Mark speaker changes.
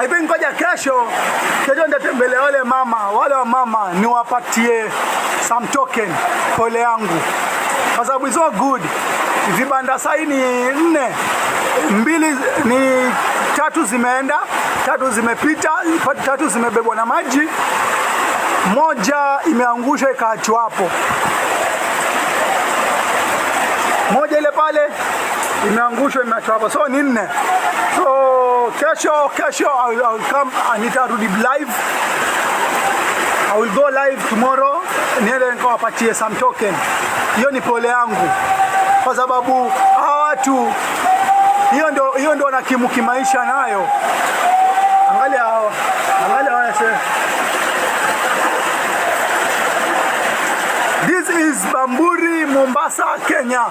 Speaker 1: I think ngoja kesho nitatembelea wale wa mama niwapatie some token pole yangu, kwa sababu it's so good. Vibanda sai ni 4, 2 ni 3 zimeenda, 3 zimepita, 3 zimebebwa na maji, 1 imeangusha ikaachwa hapo, 1 ile pale imeangushwa imeachwa hapo, so ni 4. So kesho I'll come, nitarudi live. I will go live tomorrow, niende nikawapatie some token. Hiyo ni pole yangu, kwa sababu hawa watu hiyo ndio wanakimu kimaisha nayo. Angalia hawa sasa. This is Bamburi, Mombasa, Kenya.